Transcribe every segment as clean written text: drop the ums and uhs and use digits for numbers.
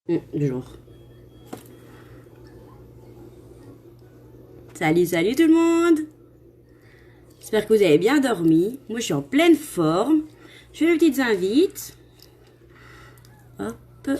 Genre. Salut tout le monde. J'espère que vous avez bien dormi. Moi, je suis en pleine forme. Je fais mes petites invites. Hop. Hop.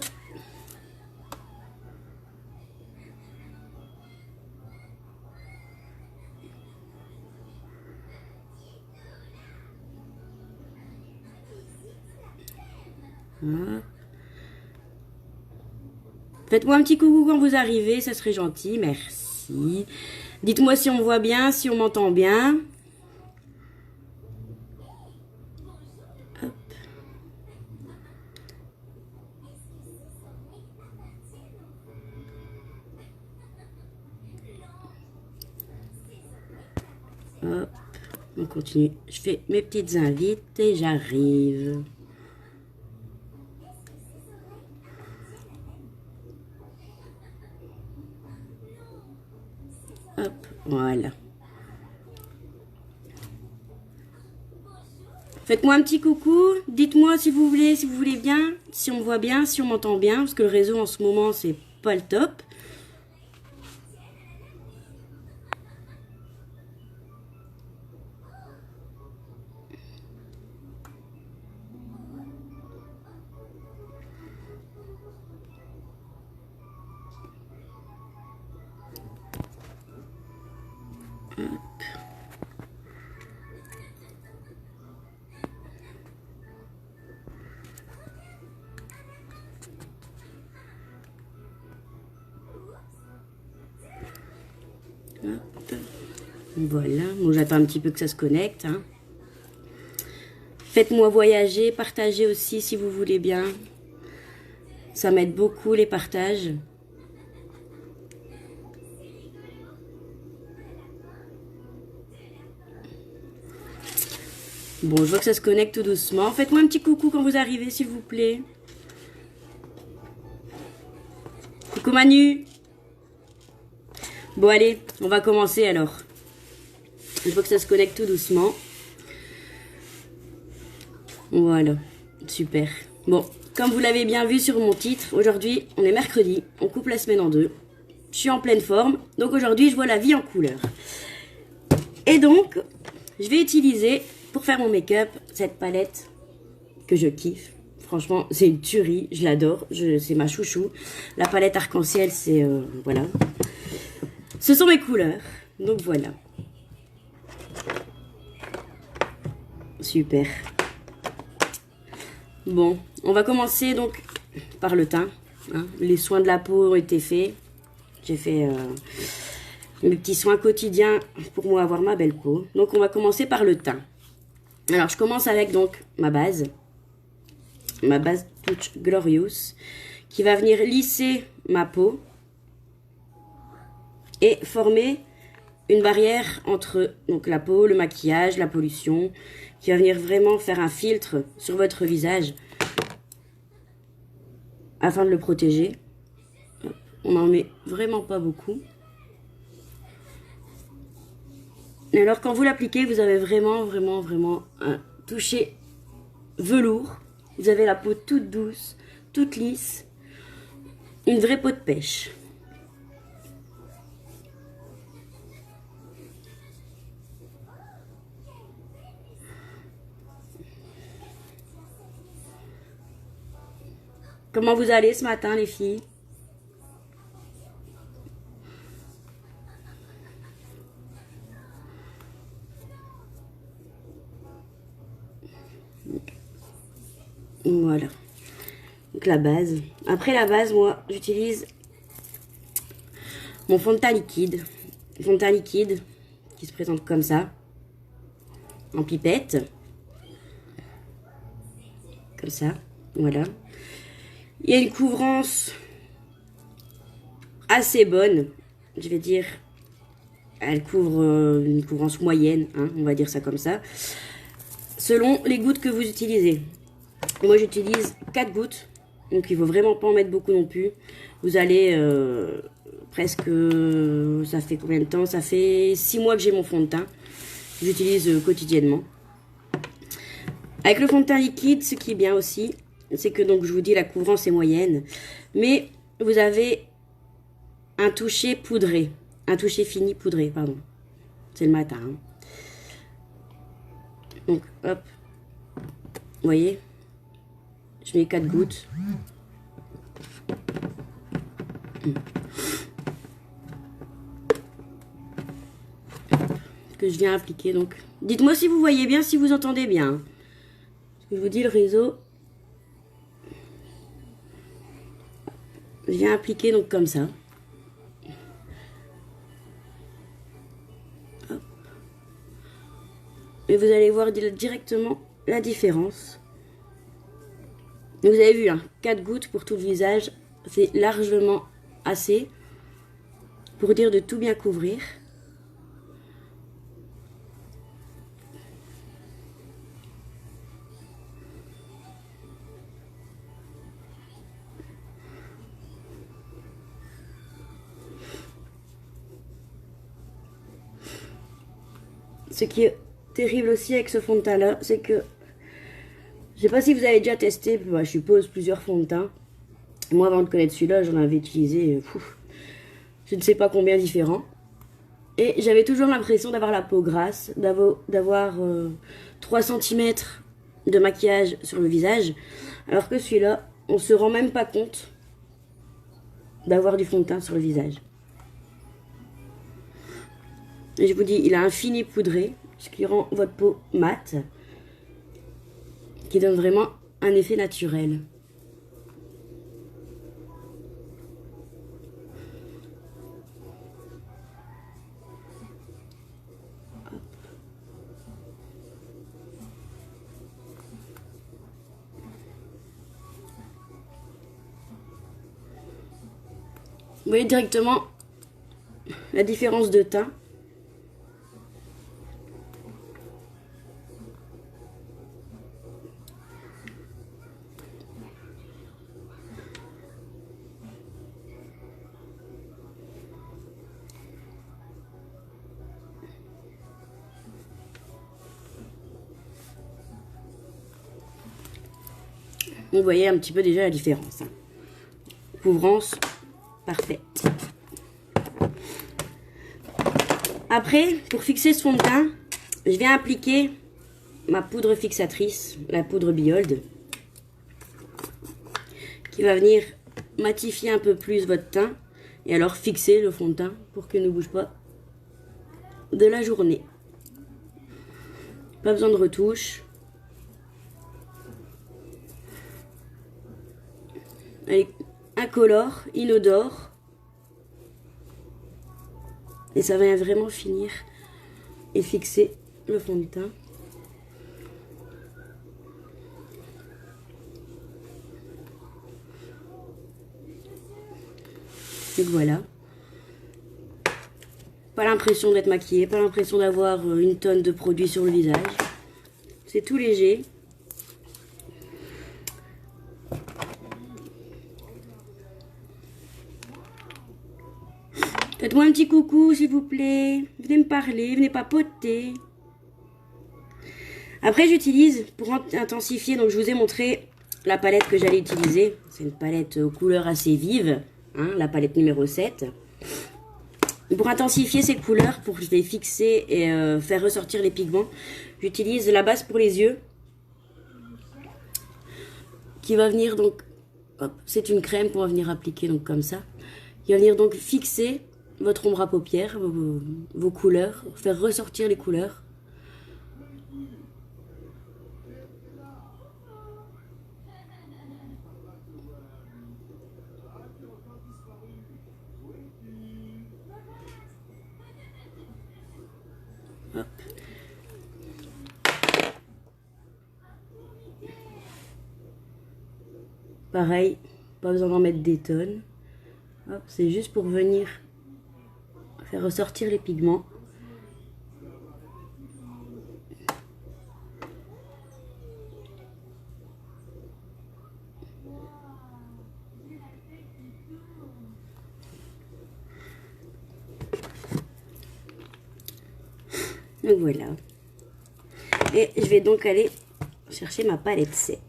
Faites-moi un petit coucou quand vous arrivez, ça serait gentil, merci. Dites-moi si on me voit bien, si on m'entend bien. Hop. Hop. On continue. Je fais mes petites invites et j'arrive. Hop, voilà. Faites-moi un petit coucou, dites-moi si vous voulez bien, si on me voit bien, si on m'entend bien, parce que le réseau en ce moment c'est pas le top. Hop. Voilà, bon, j'attends un petit peu que ça se connecte. Hein. Faites-moi voyager, partagez aussi si vous voulez bien. Ça m'aide beaucoup les partages. Bon, je vois que ça se connecte tout doucement. Faites-moi un petit coucou quand vous arrivez, s'il vous plaît. Coucou Manu. Bon, allez, on va commencer alors. Je vois que ça se connecte tout doucement. Voilà, super. Bon, comme vous l'avez bien vu sur mon titre, aujourd'hui, on est mercredi, on coupe la semaine en deux. Je suis en pleine forme, donc aujourd'hui, je vois la vie en couleur. Et donc, je vais utiliser, pour faire mon make-up, cette palette que je kiffe. Franchement, c'est une tuerie, je l'adore, c'est ma chouchou. La palette arc-en-ciel, c'est... voilà. Ce sont mes couleurs, donc voilà. Super. Bon, on va commencer donc par le teint. Hein. Les soins de la peau ont été faits. J'ai fait mes petits soins quotidiens pour moi avoir ma belle peau. Donc on va commencer par le teint. Alors je commence avec donc ma base Touch Glorious, qui va venir lisser ma peau et former une barrière entre donc la peau, le maquillage, la pollution, qui va venir vraiment faire un filtre sur votre visage afin de le protéger. On n'en met vraiment pas beaucoup. Et alors quand vous l'appliquez, vous avez vraiment un toucher velours. Vous avez la peau toute douce, toute lisse. Une vraie peau de pêche. Comment vous allez ce matin, les filles? Voilà. Donc la base. Après la base, moi, j'utilise mon fond de teint liquide. Fond de teint liquide qui se présente comme ça. En pipette. Comme ça. Voilà. Il y a une couvrance assez bonne. Je vais dire, elle couvre une couvrance moyenne, hein, on va dire ça comme ça. Selon les gouttes que vous utilisez. Moi, j'utilise 4 gouttes. Donc, il ne faut vraiment pas en mettre beaucoup non plus. Vous allez presque... ça fait combien de temps? Ça fait 6 mois que j'ai mon fond de teint. J'utilise quotidiennement. Avec le fond de teint liquide, ce qui est bien aussi, c'est que donc je vous dis la couvrance est moyenne. Mais vous avez un toucher poudré. Un toucher fini poudré, pardon. C'est le matin. Hein. Donc, hop. Vous voyez? Je mets 4 gouttes. Que je viens appliquer. Donc, dites-moi si vous voyez bien, si vous entendez bien. Je vous dis le réseau. Je viens appliquer donc comme ça. Hop. Et vous allez voir directement la différence. Donc vous avez vu, hein, 4 gouttes pour tout le visage. C'est largement assez pour dire de tout bien couvrir. Ce qui est terrible aussi avec ce fond de teint là, c'est que je sais pas si vous avez déjà testé, bah, je suppose plusieurs fonds de teint. Moi avant de connaître celui-là, j'en avais utilisé je ne sais pas combien différents. Et j'avais toujours l'impression d'avoir la peau grasse, d'avoir 3 cm de maquillage sur le visage. Alors que celui-là, on se rend même pas compte d'avoir du fond de teint sur le visage. Et je vous dis, il a un fini poudré, ce qui rend votre peau mate, qui donne vraiment un effet naturel. Vous voyez directement la différence de teint. Vous voyez un petit peu déjà la différence. Couvrance parfaite. Après, pour fixer ce fond de teint, je viens appliquer ma poudre fixatrice, la poudre Biold, qui va venir matifier un peu plus votre teint et alors fixer le fond de teint pour qu'il ne bouge pas de la journée. Pas besoin de retouche. Elle est incolore, inodore. Et ça va vraiment finir et fixer le fond de teint. Et voilà. Pas l'impression d'être maquillée, pas l'impression d'avoir une tonne de produit sur le visage. C'est tout léger. Faites-moi un petit coucou s'il vous plaît. Venez me parler, venez papoter. Après j'utilise pour intensifier, donc je vous ai montré la palette que j'allais utiliser. C'est une palette aux couleurs assez vives, hein, la palette numéro 7. Et pour intensifier ces couleurs, pour les fixer et faire ressortir les pigments, j'utilise la base pour les yeux. Qui va venir donc, c'est une crème qu'on va venir appliquer donc comme ça. Qui va venir donc fixer votre ombre à paupières, vos couleurs, faire ressortir les couleurs. Hop. Pareil, pas besoin d'en mettre des tonnes. C'est juste pour venir faire ressortir les pigments. Donc voilà. Et je vais donc aller chercher ma palette 7.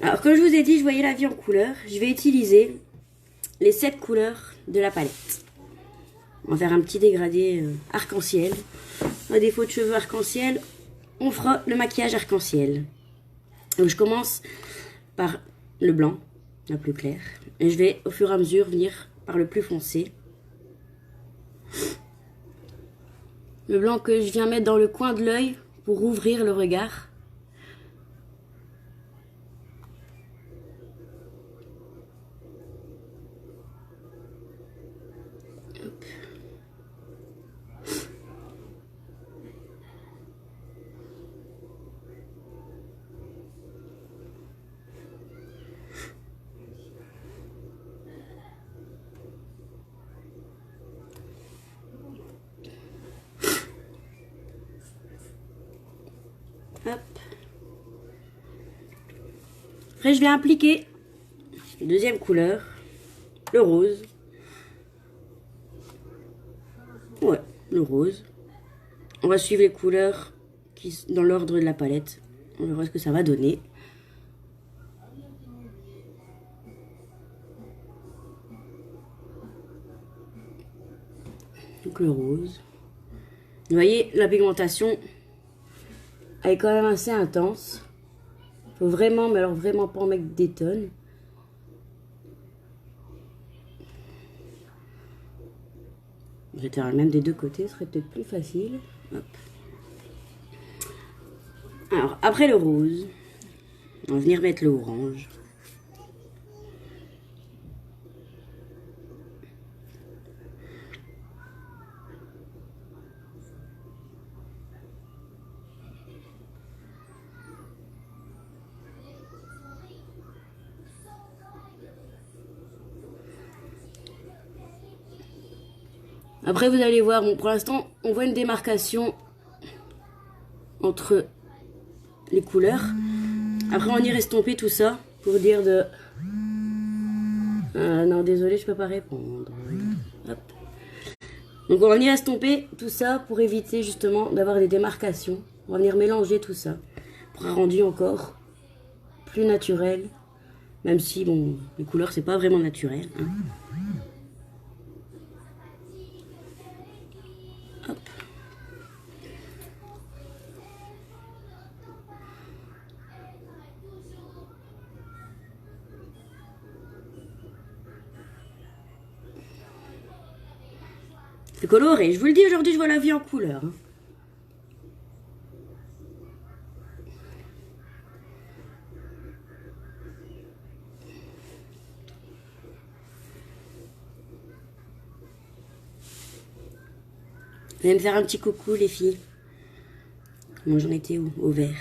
Alors comme je vous ai dit, je voyais la vie en couleur. Je vais utiliser les 7 couleurs de la palette. On va faire un petit dégradé arc-en-ciel. À défaut de cheveux arc-en-ciel, on fera le maquillage arc-en-ciel. Donc je commence par le blanc, la plus claire. Et je vais au fur et à mesure venir par le plus foncé. Le blanc que je viens mettre dans le coin de l'œil pour ouvrir le regard. Hop. Hop. Après, je vais appliquer la deuxième couleur, le rose. Ouais, le rose. On va suivre les couleurs dans l'ordre de la palette. On verra ce que ça va donner. Donc le rose. Vous voyez, la pigmentation, elle est quand même assez intense. Faut vraiment, mais alors vraiment pas en mettre des tonnes. J'étale même des deux côtés, ce serait peut-être plus facile. Hop. Alors, après le rose, on va venir mettre le orange. Après, vous allez voir, bon, pour l'instant, on voit une démarcation entre les couleurs. Après, on ira estomper tout ça pour dire de... non, désolé, je peux pas répondre. Hop. Donc, on va venir estomper tout ça pour éviter justement d'avoir des démarcations. On va venir mélanger tout ça pour un rendu encore plus naturel. Même si, bon, les couleurs, c'est pas vraiment naturel. Hein. Hop. C'est coloré, je vous le dis, aujourd'hui je vois la vie en couleur. Hein. Vous allez me faire un petit coucou les filles. Moi j'en étais où? Au vert.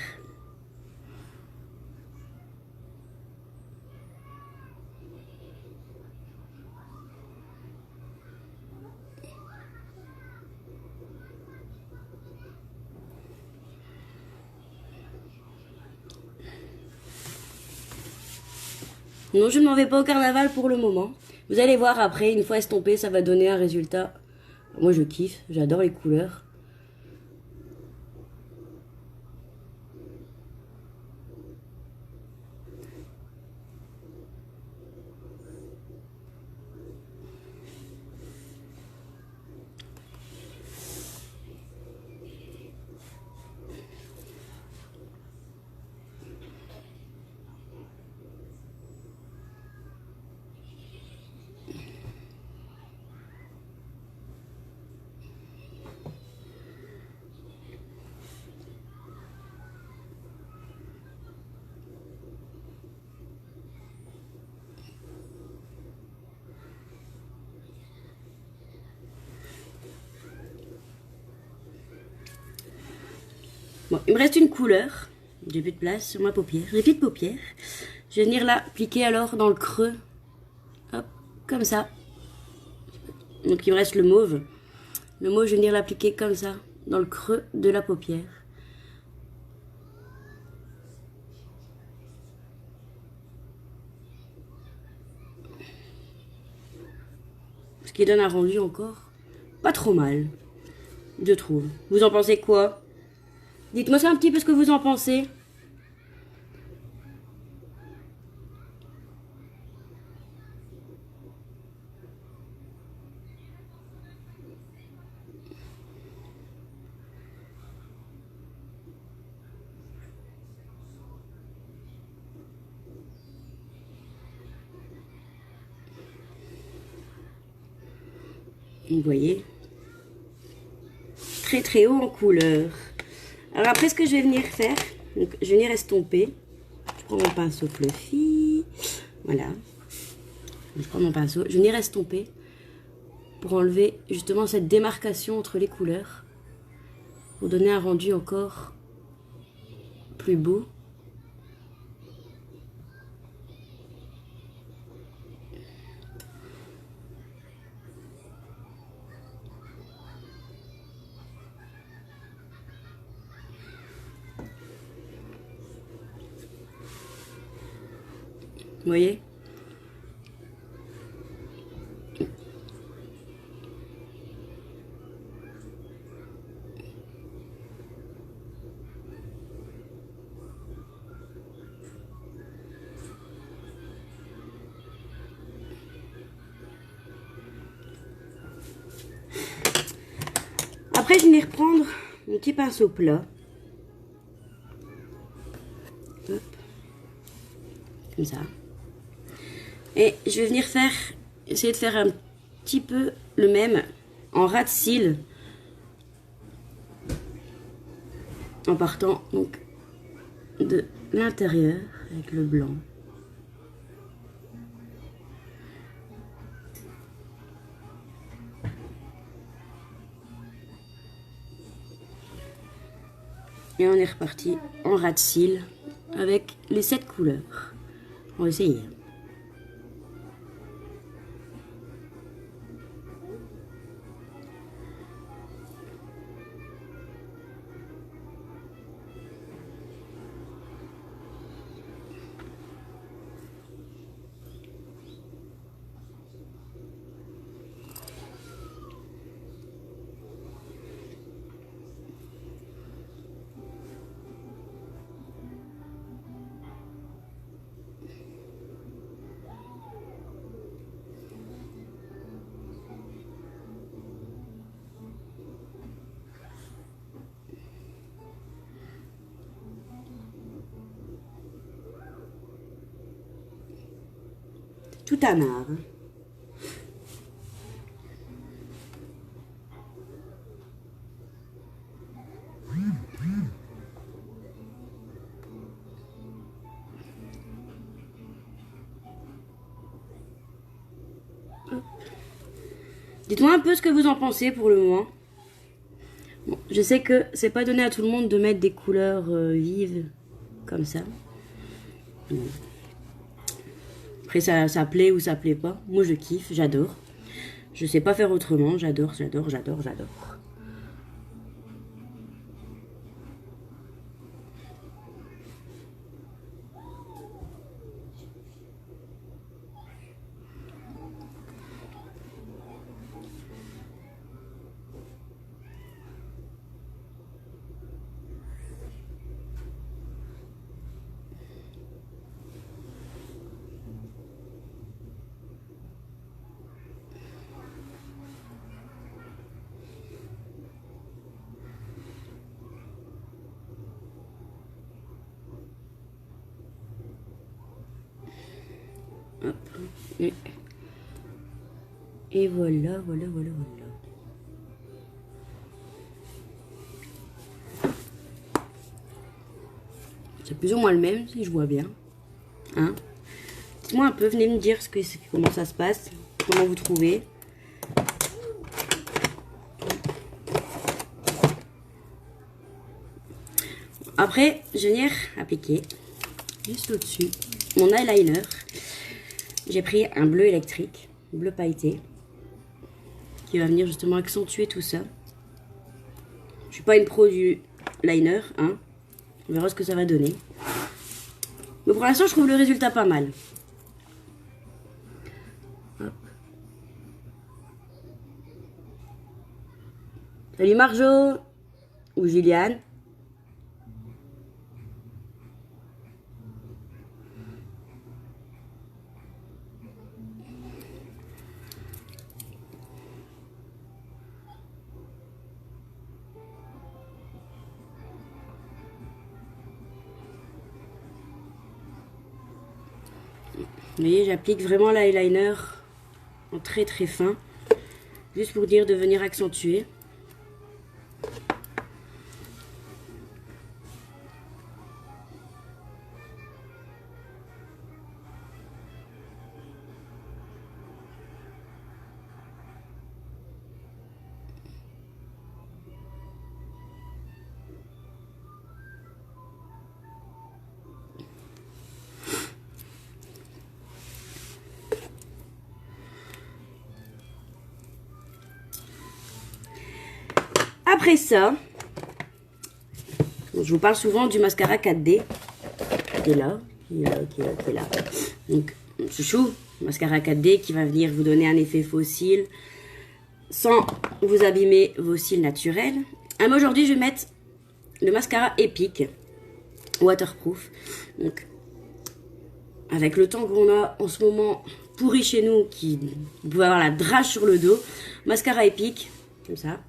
Non, je ne m'en vais pas au carnaval pour le moment. Vous allez voir après, une fois estompé, ça va donner un résultat. Moi je kiffe, j'adore les couleurs. Bon, il me reste une couleur. J'ai plus de place sur ma paupière. J'ai plus de paupières. Je vais venir l'appliquer alors dans le creux. Hop, comme ça. Donc il me reste le mauve. Le mauve, je vais venir l'appliquer comme ça, dans le creux de la paupière. Ce qui donne un rendu encore pas trop mal, je trouve. Vous en pensez quoi? Dites-moi ça un petit peu ce que vous en pensez. Vous voyez, très très haut en couleur. Alors après, ce que je vais venir faire, donc, je vais venir estomper. Je prends mon pinceau fluffy. Voilà. Je prends mon pinceau. Je vais venir estomper pour enlever justement cette démarcation entre les couleurs. Pour donner un rendu encore plus beau. Vous voyez? Après, je vais venir prendre mon petit pinceau plat. Hop. Comme ça. Et je vais venir essayer de faire un petit peu le même en ras de cils. En partant donc de l'intérieur avec le blanc. Et on est reparti en ras de cils avec les 7 couleurs. On va essayer. Tout un art. Dites-moi un peu ce que vous en pensez pour le moment. Bon, je sais que c'est pas donné à tout le monde de mettre des couleurs vives comme ça. Bon. Après ça plaît ou ça plaît pas. Moi je kiffe, j'adore. Je sais pas faire autrement, j'adore. Hop. Et voilà. C'est plus ou moins le même, si je vois bien. Hein? Dites-moi un peu, venez me dire comment ça se passe, comment vous trouvez. Après, je vais venir appliquer juste au-dessus mon eyeliner. J'ai pris un bleu électrique, bleu pailleté, qui va venir justement accentuer tout ça. Je suis pas une pro du liner, hein. On verra ce que ça va donner. Mais pour l'instant, je trouve le résultat pas mal. Hop. Salut Marjo ou Juliane. Vous voyez, j'applique vraiment l'eyeliner en très fin. Juste pour dire de venir accentuer. Après ça, je vous parle souvent du mascara 4D, qui est là, qui est là. Donc, chouchou, mascara 4D qui va venir vous donner un effet faux cils sans vous abîmer vos cils naturels. Mais aujourd'hui, je vais mettre le mascara Epic Waterproof. Donc, avec le temps qu'on a en ce moment pourri chez nous, qui vous pouvez avoir la drache sur le dos, mascara Epic, comme ça.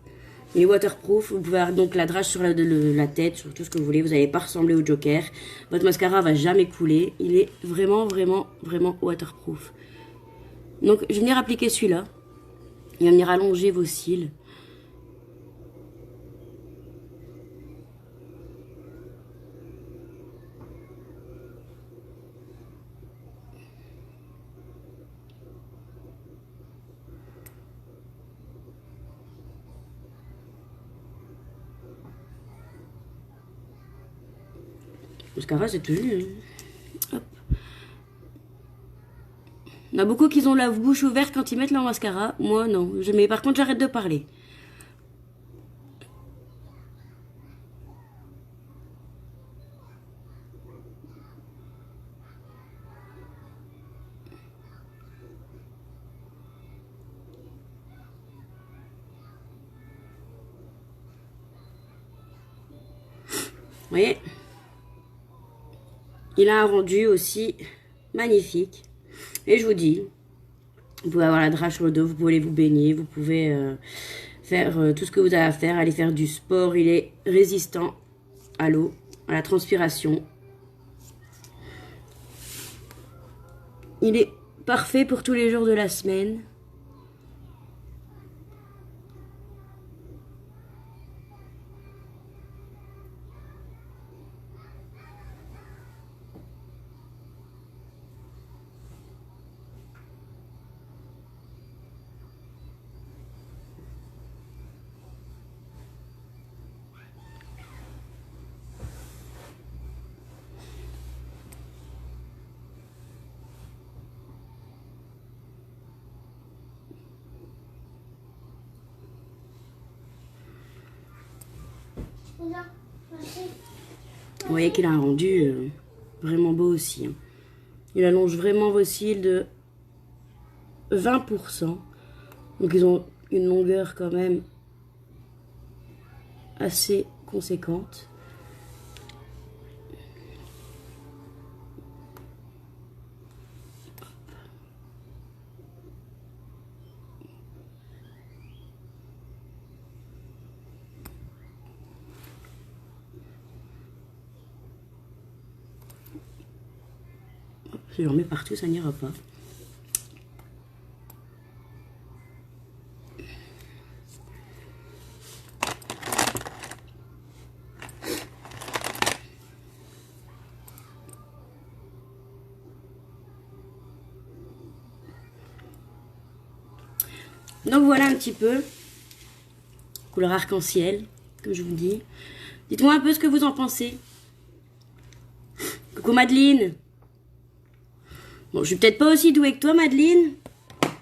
Il est waterproof, vous pouvez avoir donc la drache sur la tête, sur tout ce que vous voulez, vous n'allez pas ressembler au Joker. Votre mascara va jamais couler, il est vraiment, vraiment, vraiment waterproof. Donc je vais venir appliquer celui-là, il va venir allonger vos cils. Le mascara, c'est tenu. Hein. Hop. Il y en a beaucoup qui ont la bouche ouverte quand ils mettent leur mascara. Moi, non. Mais par contre, j'arrête de parler. Vous voyez ? Il a un rendu aussi magnifique. Et je vous dis, vous pouvez avoir la drache sur le dos, vous pouvez aller vous baigner, vous pouvez faire tout ce que vous avez à faire, aller faire du sport. Il est résistant à l'eau, à la transpiration. Il est parfait pour tous les jours de la semaine. Vous voyez qu'il a un rendu vraiment beau aussi. Hein. Il allonge vraiment vos cils de 20%. Donc ils ont une longueur quand même assez conséquente. Si je le remets partout, ça n'ira pas. Donc voilà un petit peu. Couleur arc-en-ciel, comme je vous dis. Dites-moi un peu ce que vous en pensez. Coucou Madeleine. Bon, je suis peut-être pas aussi douée que toi, Madeleine.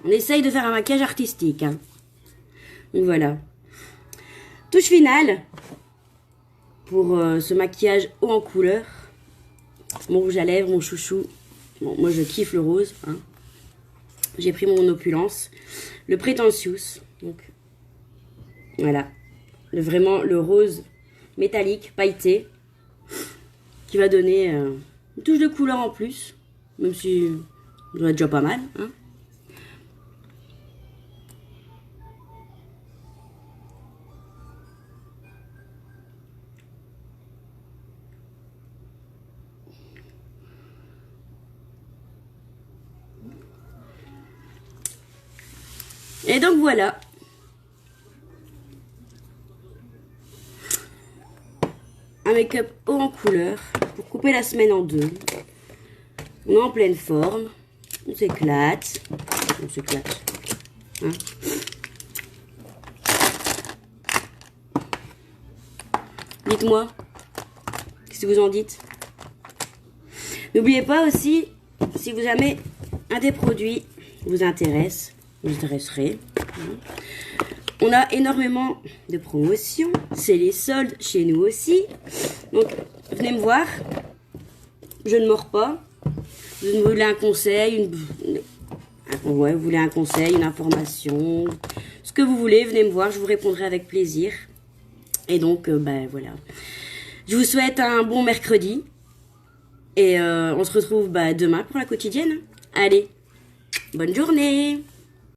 On essaye de faire un maquillage artistique. Hein. Donc voilà. Touche finale. Pour ce maquillage haut en couleur. Mon rouge à lèvres, mon chouchou. Bon, moi je kiffe le rose. Hein. J'ai pris mon opulence. Le Pretentious. Donc, voilà. Vraiment le rose métallique, pailleté. Qui va donner une touche de couleur en plus. Même si j'en ai déjà pas mal. Hein. Et donc voilà. un make-up haut en couleur pour couper la semaine en deux. On est en pleine forme. On s'éclate. On s'éclate. Hein? Dites-moi. Qu'est-ce que vous en dites? N'oubliez pas aussi, si vous jamais un des produits vous intéresse, vous intéresserait. On a énormément de promotions. C'est les soldes chez nous aussi. Donc, venez me voir. Je ne mords pas. Vous voulez un conseil, ouais, vous voulez un conseil, une information, ce que vous voulez, venez me voir, je vous répondrai avec plaisir. Et donc, ben voilà. Je vous souhaite un bon mercredi. Et on se retrouve demain pour la quotidienne. Allez, bonne journée!